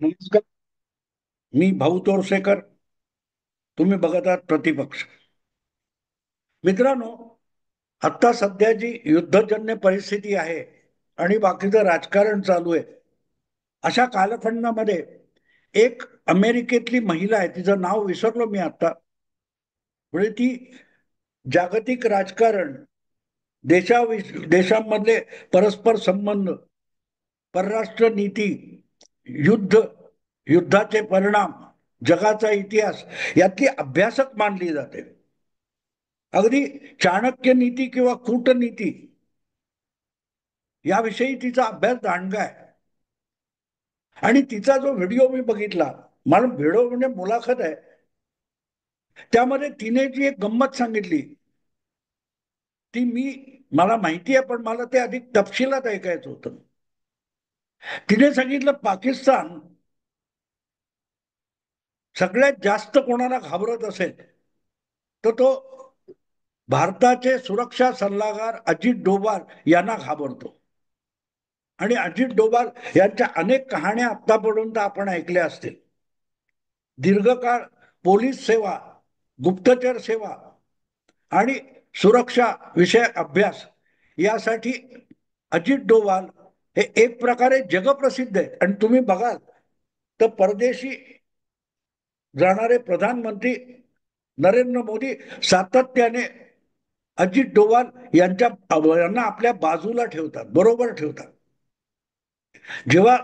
नमस्कार. मी भाऊ तोरसेकर. तुम्ही बघत आहात प्रतिपक्ष. मित्रांनो, आता सध्या जी युद्धजन्य परिस्थिती आहे आणि बाकीचं राजकारण चालू आहे, अशा कालखंडामध्ये एक अमेरिकेतली महिला आहे, तिचं नाव विसरलो मी आता. म्हणजे ती जागतिक राजकारण, देशांमधले परस्पर संबंध, परराष्ट्र नीती, युद्ध, युद्धाचे परिणाम, जगाचा इतिहास यातली अभ्यासक मानली जाते. अगदी चाणक्य नीती किंवा कूटनीती याविषयी तिचा अभ्यास दांडगा आहे. आणि तिचा जो व्हिडिओ मी बघितला, मला व्हिडिओ म्हणजे मुलाखत आहे, त्यामध्ये तिने जी एक गंमत सांगितली, ती मला माहिती आहे पण मला ते अधिक तपशिलात ऐकायचं होतं. तिने सांगितलं पाकिस्तान सगळ्यात जास्त कोणाला घाबरत असेल तर तो भारताचे सुरक्षा सल्लागार अजित डोभाल यांना घाबरतो. आणि अजित डोभाल यांच्या अनेक कहाण्या आतापर्यंत आपण ऐकल्या असतील. दीर्घकाळ पोलीस सेवा, गुप्तचर सेवा आणि सुरक्षा विषय अभ्यास यासाठी अजित डोभाल हे एक प्रकारे जगप्रसिद्ध आहे. आणि तुम्ही बघाल तर परदेशी जाणारे प्रधानमंत्री नरेंद्र मोदी सातत्याने अजित डोभाल यांना आपल्या बाजूला ठेवतात, बरोबर ठेवतात. जेव्हा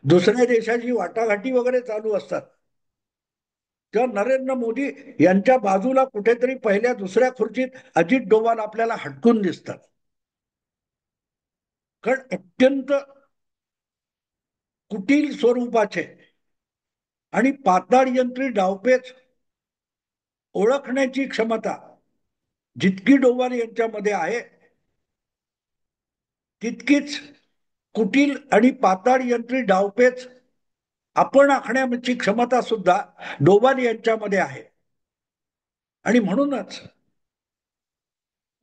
दुसऱ्या देशाची वाटाघाटी वगैरे चालू असतात, तेव्हा नरेंद्र मोदी यांच्या बाजूला कुठेतरी पहिल्या दुसऱ्या खुर्चीत अजित डोभाल आपल्याला हटकून दिसतात. कारण अत्यंत कुटील स्वरूपाचे आणि पाताळयंत्री डावपेच ओळखण्याची क्षमता जितकी डोभाल यांच्यामध्ये आहे, तितकीच कुटील आणि पाताळयंत्री डावपेच आपण आखण्याची क्षमता सुद्धा डोभाल यांच्यामध्ये आहे. आणि म्हणूनच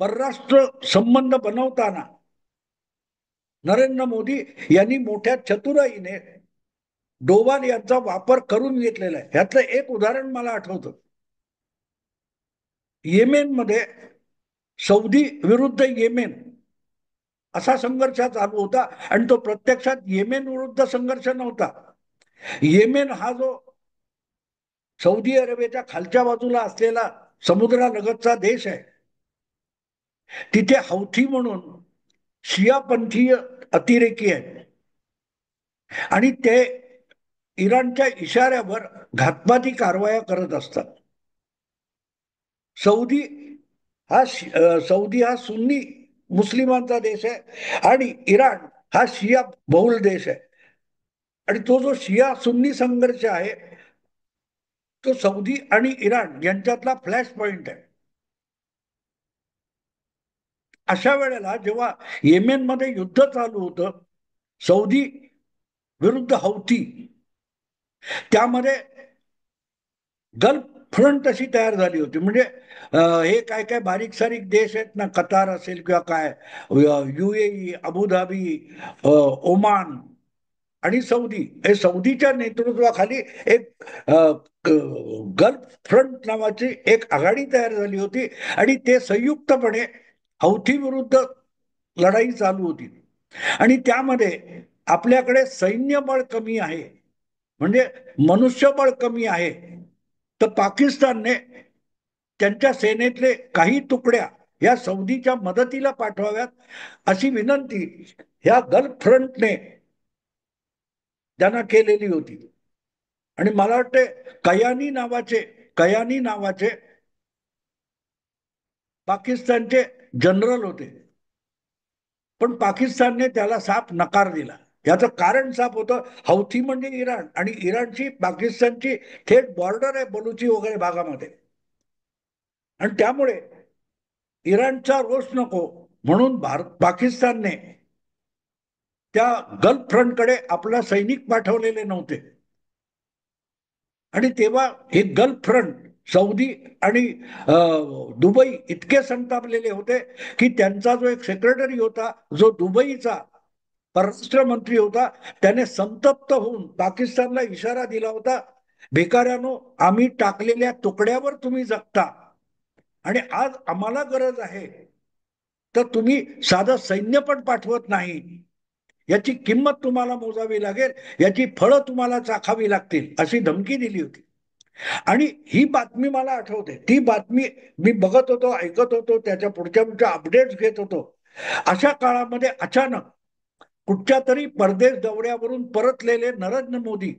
परराष्ट्र संबंध बनवताना नरेंद्र मोदी यांनी मोठ्या चतुराईने डोभाल यांचा वापर करून घेतलेला आहे. ह्यातलं एक उदाहरण मला आठवतं. येमेनमध्ये सौदी विरुद्ध येमेन असा संघर्ष चालू होता. आणि तो प्रत्यक्षात येमेन विरुद्ध संघर्ष नव्हता. येमेन हा जो सौदी अरेबियाच्या खालच्या बाजूला असलेला समुद्रालगतचा देश आहे, तिथे हौथी म्हणून शियापंथीय अतिरेकी आहेत. आणि ते इराणच्या इशाऱ्यावर घातपाती कारवाया करत असतात. सौदी सौदी हा सुन्नी मुस्लिमांचा देश आहे आणि इराण हा शिया बहुल देश आहे. आणि तो जो शिया सुन्नी संघर्ष आहे, तो सौदी आणि इराण यांच्यातला फ्लॅश पॉइंट आहे. अशा वेळेला जेव्हा येमेनमध्ये युद्ध चालू होतं, सौदी विरुद्ध हौती, त्यामध्ये गल्फ फ्रंट अशी तयार झाली होती. म्हणजे हे काय काय बारीक सारीक देश आहेत ना, कतार असेल किंवा काय, युएई, अबुधाबी, ओमान आणि सौदी, हे सौदीच्या नेतृत्वाखाली एक गल्फ फ्रंट नावाची एक आघाडी तयार झाली होती. आणि ते संयुक्तपणे हौथी विरुद्ध लढाई चालू होती. आणि त्यामध्ये आपल्याकडे सैन्यबळ कमी आहे, म्हणजे मनुष्यबळ कमी आहे, तर पाकिस्तानने त्यांच्या सेनेतले काही तुकड्या या सौदीच्या मदतीला पाठवाव्यात अशी विनंती ह्या गल्फ फ्रंटने त्यांना केलेली होती. आणि मला वाटते कयानी नावाचे पाकिस्तानचे जनरल होते. पण पाकिस्तानने त्याला साफ नकार दिला. याचं कारण साफ होतं, हौथी म्हणजे इराण आणि इराणची पाकिस्तानची थेट बॉर्डर आहे बलुची वगैरे भागामध्ये. आणि त्यामुळे इराणचा रोष नको म्हणून पाकिस्तानने त्या गल्फ फ्रंटकडे आपला सैनिक पाठवलेले नव्हते. आणि तेव्हा हे गल्फ फ्रंट सौदी आणि दुबई इतके संतापलेले होते की त्यांचा जो एक सेक्रेटरी होता, जो दुबईचा परराष्ट्र मंत्री होता, त्याने संतप्त होऊन पाकिस्तानला इशारा दिला होता, भिकाऱ्यानो, आम्ही टाकलेल्या तुकड्यावर तुम्ही जगता आणि आज आम्हाला गरज आहे तर तुम्ही साधं सैन्य पण पाठवत नाही, याची किंमत तुम्हाला मोजावी लागेल, याची फळं तुम्हाला चाखावी लागतील, अशी धमकी दिली होती. आणि ही बातमी मला आठवते, ती बातमी मी बघत होतो, ऐकत होतो, त्याच्या पुढच्या अपडेट्स घेत होतो. अशा काळामध्ये अचानक कुठच्या तरी परदेश दौऱ्यावरून परतलेले नरेंद्र मोदी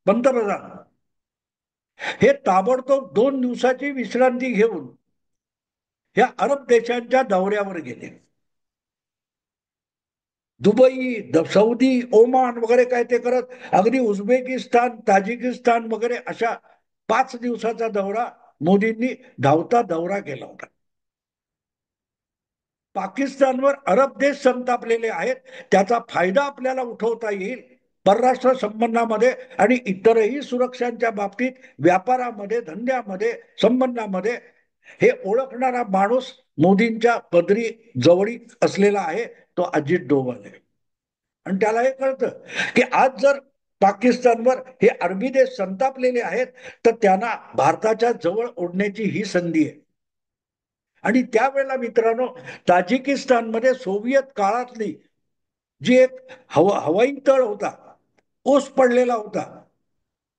पंतप्रधान हे ताबडतोब 2 दिवसाची विश्रांती घेऊन या अरब देशांच्या दौऱ्यावर गेले. दुबई, सौदी, ओमान वगैरे काय ते करत अगदी उझबेकिस्तान, ताजिकिस्तान वगैरे अशा 5 दिवसाचा दौरा मोदींनी धावता दौरा केला होता. पाकिस्तानवर अरब देश संतापलेले आहेत, त्याचा फायदा आपल्याला उठवता येईल परराष्ट्र संबंधामध्ये आणि इतरही सुरक्षांच्या बाबतीत, व्यापारामध्ये, धंद्यामध्ये, संबंधामध्ये हे ओळखणारा माणूस मोदींच्या पदरी जवळीक असलेला आहे, तो अजित डोवाल आहे. आणि त्याला हे कळतं की आज जर पाकिस्तानवर हे अरबी देश संतापलेले आहेत तर त्यांना भारताच्या जवळ ओढण्याची ही संधी आहे. आणि त्यावेळेला मित्रांनो, ताजिकिस्तानमध्ये सोव्हिएत काळातली जी एक हवाई तळ होता, ओस पडलेला होता,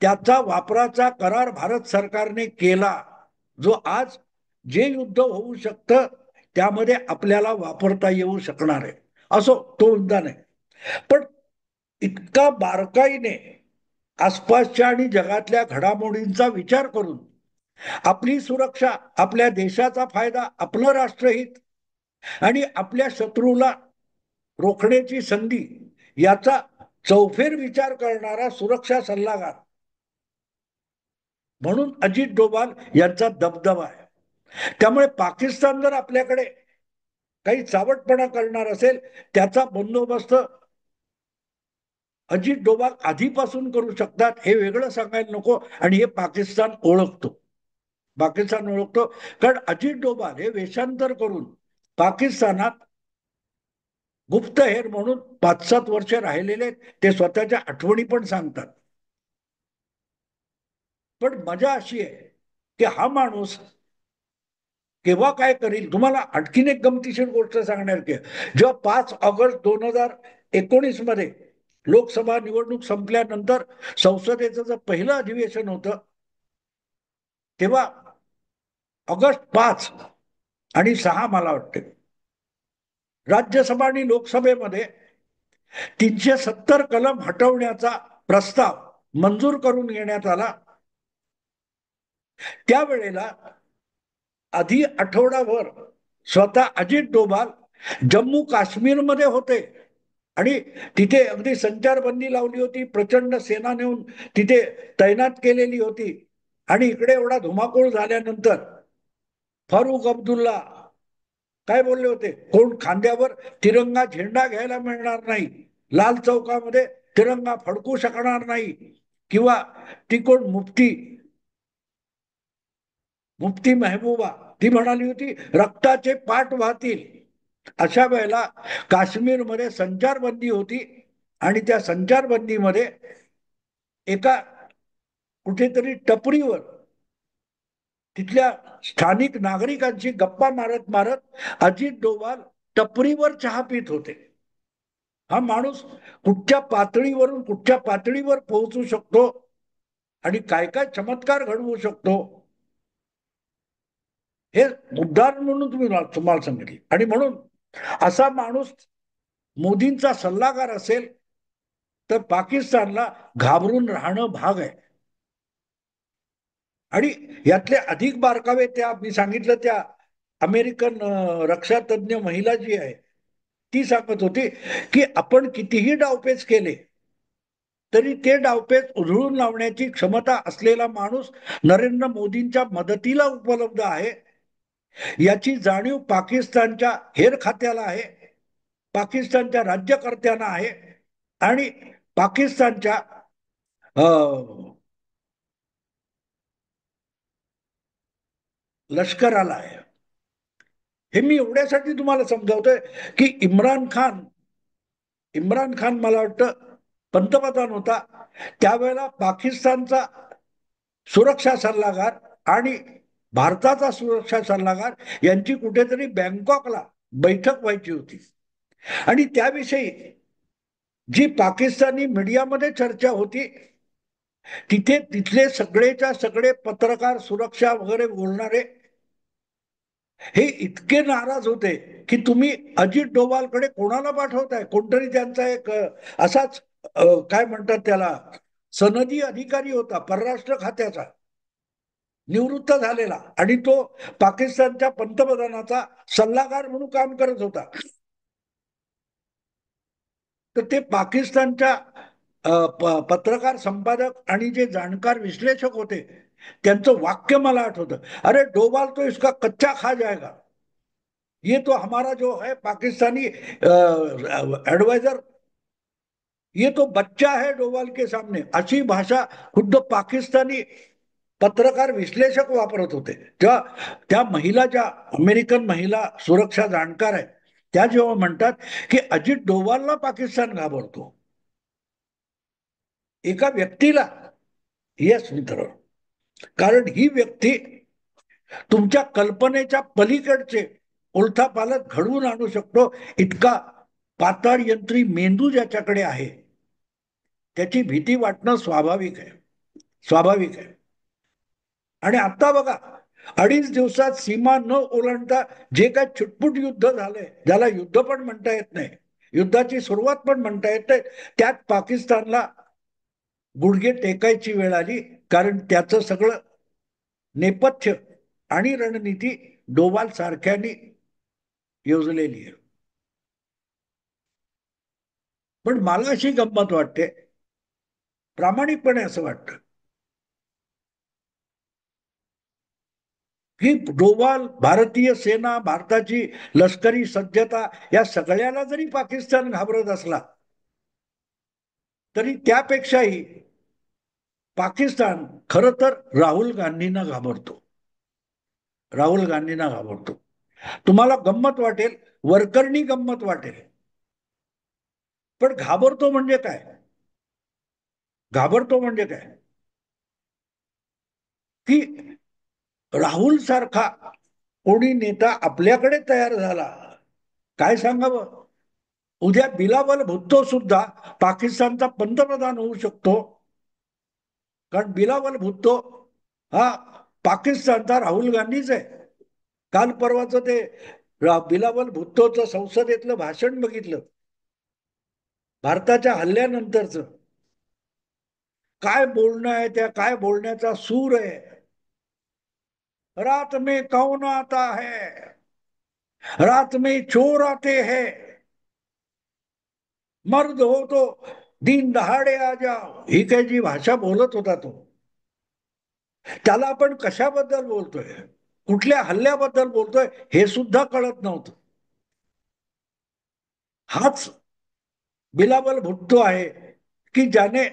त्याचा वापराचा करार भारत सरकारने केला, जो आज जे युद्ध होऊ शकतं त्यामध्ये आपल्याला वापरता येऊ शकणार आहे. असो, तो मुद्दा नाही, पण इतका बारकाईने आसपासच्या आणि जगातल्या घडामोडींचा विचार करून आपली सुरक्षा, आपल्या देशाचा फायदा, आपलं राष्ट्रहित आणि आपल्या शत्रूला रोखण्याची संधी याचा चौफेर विचार करणारा सुरक्षा सल्लागार म्हणून अजित डोभाल यांचा दबदबा आहे. त्यामुळे पाकिस्तान जर आपल्याकडे काही चावटपणा करणार असेल, त्याचा बंदोबस्त अजित डोभाल आधीपासून करू शकतात, हे वेगळं सांगायला नको. आणि हे पाकिस्तान ओळखतो, पाकिस्तान ओळखतो, कारण अजित डोभाल हे वेषांतर करून पाकिस्तानात गुप्तहेर म्हणून 5-7 वर्ष राहिलेले, ते स्वतःच्या आठवणी पण सांगतात. पण मजा अशी आहे की हा माणूस केव्हा काय करील. तुम्हाला आणखीन एक गमतीशीर गोष्ट सांगणार की जेव्हा 5 ऑगस्ट 2019 मध्ये लोकसभा निवडणूक संपल्यानंतर संसदेचं जर पहिलं अधिवेशन होतं, तेव्हा ऑगस्ट 5 आणि 6 मला वाटते, राज्यसभा आणि लोकसभेमध्ये 370 कलम हटवण्याचा प्रस्ताव मंजूर करून घेण्यात आला. त्यावेळेला आधी आठवडाभर स्वतः अजित डोभाल जम्मू काश्मीरमध्ये होते आणि तिथे अगदी संचारबंदी लावली होती, प्रचंड सेना नेऊन तिथे तैनात केलेली होती. आणि इकडे एवढा धुमाकूळ झाल्यानंतर फारुख अब्दुल्ला काय बोलले होते, कोण खांद्यावर तिरंगा झेंडा घ्यायला मिळणार नाही, लाल चौकामध्ये तिरंगा फडकू शकणार नाही, किंवा ती कोण मुफ्ती मेहबूबा, ती म्हणाली होती रक्ताचे पाठ वाहतील. अशा वेळेला काश्मीरमध्ये संचारबंदी होती आणि त्या संचारबंदीमध्ये एका कुठेतरी टपरीवर तिथल्या स्थानिक नागरिकांची गप्पा मारत मारत अजित डोभाल टपरीवर चहा पित होते. हा माणूस कुठच्या पातळीवरून कुठच्या पातळीवर पोहोचू शकतो आणि काय काय चमत्कार घडवू शकतो, हे उदाहरण म्हणून तुम्हाला सांगितले. आणि म्हणून असा माणूस मोदींचा सल्लागार असेल तर पाकिस्तानला घाबरून राहणं भाग आहे. आणि यातले अधिक बारकावे त्या मी सांगितलं त्या अमेरिकन रक्षा तज्ञ महिला जी आहे ती सांगत होती की आपण कितीही डावपेच केले तरी ते डावपेच उधळून लावण्याची क्षमता असलेला माणूस नरेंद्र मोदींच्या मदतीला उपलब्ध आहे, याची जाणीव पाकिस्तानच्या हेर खात्याला आहे, पाकिस्तानच्या राज्यकर्त्यांना आहे आणि पाकिस्तानच्या लष्कराला आहे. हे मी एवढ्यासाठी तुम्हाला समजावतोय की इम्रान खान इम्रान खान मला वाटतं पंतप्रधान होता, त्यावेळेला पाकिस्तानचा सुरक्षा सल्लागार आणि भारताचा सुरक्षा सल्लागार यांची कुठेतरी बँकॉकला बैठक व्हायची होती. आणि त्याविषयी जी पाकिस्तानी मीडियामध्ये चर्चा होती, तिथे तिथले सगळेच्या सगळे पत्रकार, सुरक्षा वगैरे बोलणारे हे इतके नाराज होते की तुम्ही अजित डोवालकडे कोणाला पाठवताय. कोणतरी त्यांचा एक असाच काय म्हणतात त्याला, सनदी अधिकारी होता परराष्ट्र खात्याचा, निवृत्त झालेला, आणि तो पाकिस्तानच्या पंतप्रधानाचा सल्लागार म्हणून काम करत होता. तर ते पाकिस्तानच्या पत्रकार, संपादक आणि जे जाणकार विश्लेषक होते त्यांचं वाक्य मला आठवतं, अरे डोभाल तो इसका कच्चा खा जाएगा, ये तो हमारा जो है पाकिस्तानी एडवाइजर, ये तो बच्चा है डोभाल के सामने, अशी भाषा खुद्द पाकिस्तानी पत्रकार, विश्लेषक वापरत होते. तेव्हा त्या महिला, ज्या अमेरिकन महिला सुरक्षा जाणकार आहेत, त्या जेव्हा म्हणतात की अजित डोवालला पाकिस्तान घाबरतो, एका व्यक्तीला, येस मित्र, कारण ही व्यक्ती तुमच्या कल्पनेच्या पलीकडचे उलथापालथ घडवून आणू शकतो, इतका पाताळ यंत्री मेंदू ज्याच्याकडे आहे, त्याची भीती वाटणं स्वाभाविक आहे, स्वाभाविक आहे. आणि आता बघा, 2.5 दिवसात सीमा न ओलांडता जे काय छुटपुट युद्ध झालंय, ज्याला युद्ध पण म्हणता येत नाही, युद्धाची सुरुवात पण म्हणता येत नाही, त्यात पाकिस्तानला गुडघे टेकायची वेळ आली, कारण त्याचं सगळं नेपथ्य आणि रणनीती डोवाल सारख्यांनी योजलेली आहे. पण मला अशी गंमत वाटते, प्रामाणिकपणे असं वाटतं की डोवाल, भारतीय सेना, भारताची लष्करी सज्जता, या सगळ्याला जरी पाकिस्तान घाबरत असला, तरी त्यापेक्षाही पाकिस्तान खरं तर राहुल गांधींना घाबरतो, राहुल गांधींना घाबरतो. तुम्हाला गंमत वाटेल, वरकरणी गंमत वाटेल, पण घाबरतो म्हणजे काय, घाबरतो म्हणजे काय, की राहुल सारखा कोणी नेता आपल्याकडे तयार झाला, काय सांगावं. उद्या बिलावल भुत्तो सुद्धा पाकिस्तानचा पंतप्रधान होऊ शकतो, कारण बिलावल भुत्तो हा पाकिस्तानचा राहुल गांधीच आहे. काल परवाचं ते बिलावल भुत्तोचं संसदेतलं भाषण बघितलं, भारताच्या हल्ल्यानंतरचं. काय बोलणं आहे, त्या काय बोलण्याचा सूर आहे. रात में कौन आता है, रात में चोर आते हैं, मर्द हो तो दिन दहाडे आ जाओ, ही काय जी भाषा बोलत होता तो, त्याला आपण कशाबद्दल बोलतोय, कुठल्या हल्ल्याबद्दल बोलतोय, हे सुद्धा कळत नव्हतं. हाच बिलावल भुट्टो आहे की ज्याने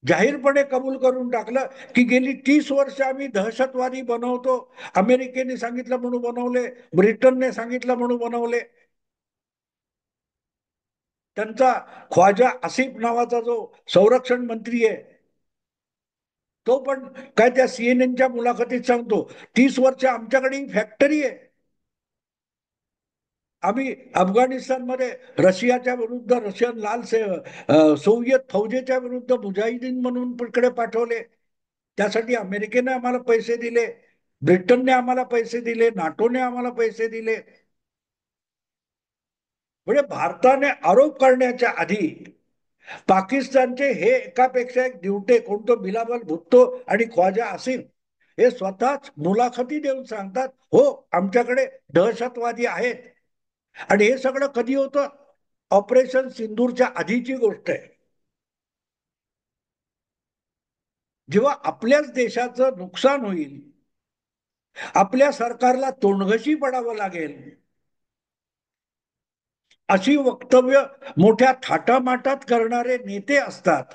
जाहीरपणे कबूल करून टाकलं की गेली 30 वर्ष आम्ही दहशतवादी बनवतो, अमेरिकेने सांगितलं म्हणून बनवले, ब्रिटनने सांगितलं म्हणून बनवले. त्यांचा ख्वाजा आसिफ नावाचा जो संरक्षण मंत्री आहे, तो पण काय त्या सीएनएनच्या मुलाखतीत सांगतो, 30 वर्ष आमच्याकडे ही फॅक्टरी आहे, आम्ही अफगाणिस्तानमध्ये रशियाच्या विरुद्ध, रशियन लाल सोवियत फौजेच्या विरुद्ध मुजाहिदीन म्हणून कडे पाठवले, त्यासाठी अमेरिकेने आम्हाला पैसे दिले, ब्रिटनने आम्हाला पैसे दिले, नाटोने आम्हाला पैसे दिले. म्हणजे भारताने आरोप करण्याच्या आधी पाकिस्तानचे हे एकापेक्षा एक दिवटे, कोणतो बिलावल भुट्टो आणि ख्वाजा आसिफ, हे स्वतःच मुलाखती देऊन सांगतात, हो आमच्याकडे दहशतवादी आहेत. आणि हे सगळं कधी होतं, ऑपरेशन सिंदूरच्या आधीची गोष्ट आहे, जेव्हा आपल्याच देशाचं नुकसान होईल, आपल्या सरकारला तोंडघशी पडावं लागेल, अशी वक्तव्य मोठ्या थाटामाटात करणारे नेते असतात,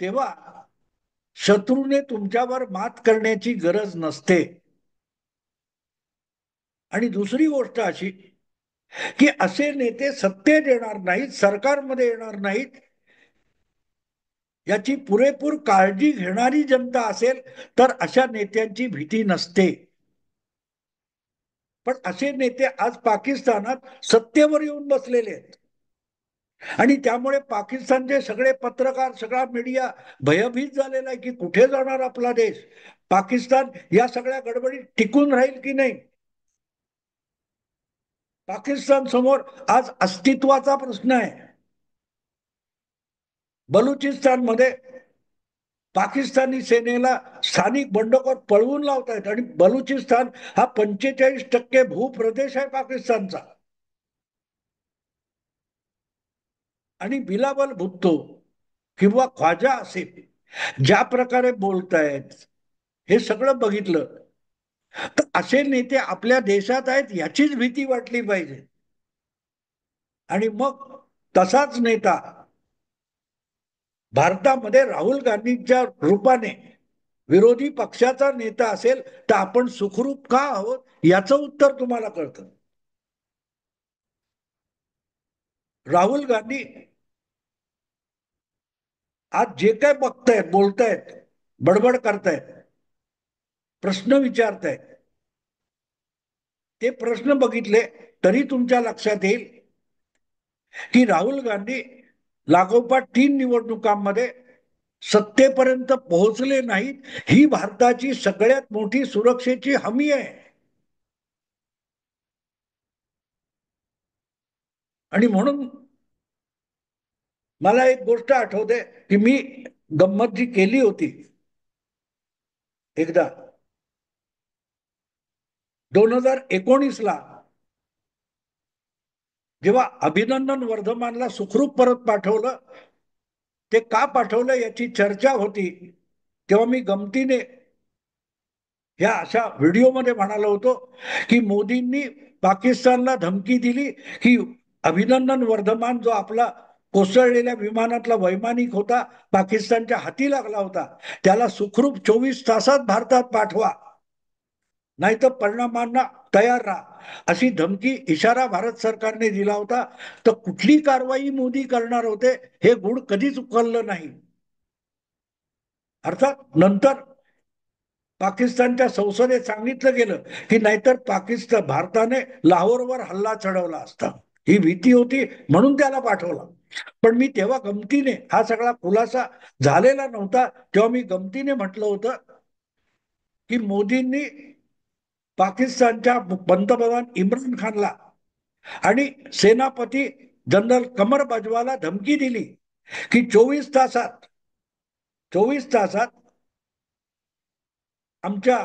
तेव्हा शत्रूने तुमच्यावर मात करण्याची गरज नसते. आणि दुसरी गोष्ट अशी की असे नेते सत्तेत येणार नाहीत, सरकारमध्ये येणार नाहीत, याची पुरेपूर काळजी घेणारी जनता असेल तर अशा नेत्यांची भीती नसते. पण असे नेते आज पाकिस्तानात सत्तेवर येऊन बसलेले आहेत आणि त्यामुळे पाकिस्तानचे सगळे पत्रकार, सगळा मीडिया भयभीत झालेला आहे की कुठे जाणार आपला देश, पाकिस्तान या सगळ्या गडबडीत टिकून राहील की नाही. पाकिस्तान समोर आज अस्तित्वाचा प्रश्न आहे. बलुचिस्तानमध्ये पाकिस्तानी सेनेला स्थानिक बंडखोर पळवून लावतायत आणि बलुचिस्तान हा 45% भूप्रदेश आहे पाकिस्तानचा. आणि बिलावल भुत्तो किंवा ख्वाजा आसिफ ज्या प्रकारे बोलतायत हे सगळं बघितलं तर असे नेते आपल्या देशात आहेत याचीच भीती वाटली पाहिजे. आणि मग तसाच नेता भारतामध्ये राहुल गांधींच्या रूपाने विरोधी पक्षाचा नेता असेल तर आपण सुखरूप का आहोत याचं उत्तर तुम्हाला कळतं. राहुल गांधी आज जे काय बघतायत, बोलतायत, बडबड करतायत, प्रश्न विचारतायत, ते प्रश्न बघितले तरी तुमच्या लक्षात येईल की राहुल गांधी लागोपाठ 3 निवडणुकांमध्ये सत्तेपर्यंत पोहोचले नाहीत. ही भारताची सगळ्यात मोठी सुरक्षेची हमी आहे. आणि म्हणून मला एक गोष्ट आठवते की मी गंमत जी केली होती एकदा 2019ला जेव्हा अभिनंदन वर्धमानला सुखरूप परत पाठवलं, ते का पाठवलं याची चर्चा होती, तेव्हा मी गमतीने ह्या अशा व्हिडिओमध्ये म्हणालो होतो की मोदींनी पाकिस्तानला धमकी दिली की अभिनंदन वर्धमान जो आपला कोसळलेल्या विमानातला वैमानिक होता, पाकिस्तानच्या हाती लागला होता, त्याला सुखरूप 24 तासात भारतात पाठवा, नाहीतर परिणामांना तयार राहा, अशी धमकी, इशारा भारत सरकारने दिला होता. तर कुठली कारवाई मोदी करणार होते हे गुढ कधीच उकललं नाही. अर्थात नंतर पाकिस्तानच्या संसदेत सांगितलं गेलं की नाहीतर पाकिस्तान भारताने लाहोरवर हल्ला चढवला असता, ही भीती होती म्हणून त्याला पाठवला. पण मी तेव्हा गमतीने, हा सगळा खुलासा झालेला नव्हता तेव्हा मी गमतीने म्हटलं होतं की मोदींनी पाकिस्तानच्या पंतप्रधान इम्रान खानला आणि सेनापती जनरल कमर बाजवाला धमकी दिली की 24 तासात आमच्या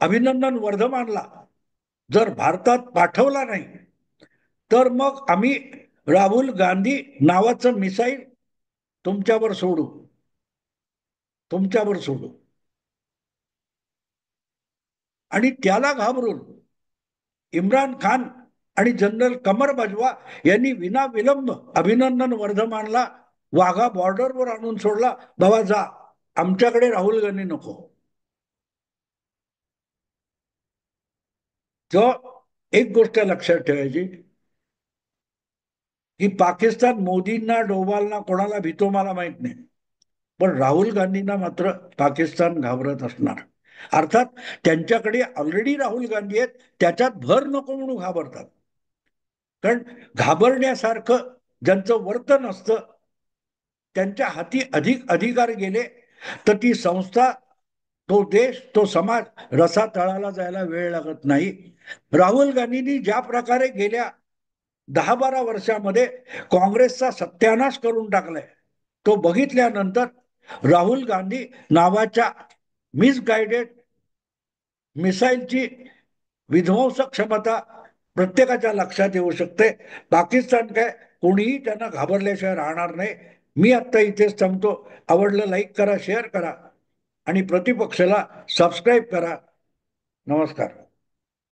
अभिनंदन वर्धमानला जर भारतात पाठवला नाही तर मग आम्ही राहुल गांधी नावाचं मिसाईल तुमच्यावर सोडू, तुमच्यावर सोडू. आणि त्याला घाबरून इम्रान खान आणि जनरल कमर बाजवा यांनी विनाविलंब अभिनंदन वर्धमानला वाघा बॉर्डरवर आणून सोडला, बाबा जा, आमच्याकडे राहुल गांधी नको. तेव्हा एक गोष्ट लक्षात ठेवायची की पाकिस्तान मोदींना, डोवालना, कोणाला भीतो मला माहित नाही, पण राहुल गांधींना मात्र पाकिस्तान घाबरत असणार. अर्थात त्यांच्याकडे ऑलरेडी राहुल गांधी आहेत, त्याच्यात भर नको म्हणून घाबरतात. कारण घाबरण्यासारखं ज्यांचं वर्तन असतं, त्यांच्या हाती अधिक अधिकार गेले तर ती संस्था, तो देश, तो समाज रसा तळाला जायला वेळ लागत नाही. राहुल गांधींनी ज्या प्रकारे गेल्या 10-12 वर्षामध्ये काँग्रेसचा सत्यानाश करून टाकलाय, तो बघितल्यानंतर राहुल गांधी नावाच्या मिसगायडेड मिसाईलची विध्वंसक क्षमता प्रत्येकाच्या लक्षात येऊ शकते. पाकिस्तान काय कोणीही त्यांना घाबरल्याशिवाय राहणार नाही. मी आत्ता इथेच थांबतो. आवडलं लाईक करा, शेअर करा आणि प्रतिपक्षाला सबस्क्राईब करा. नमस्कार.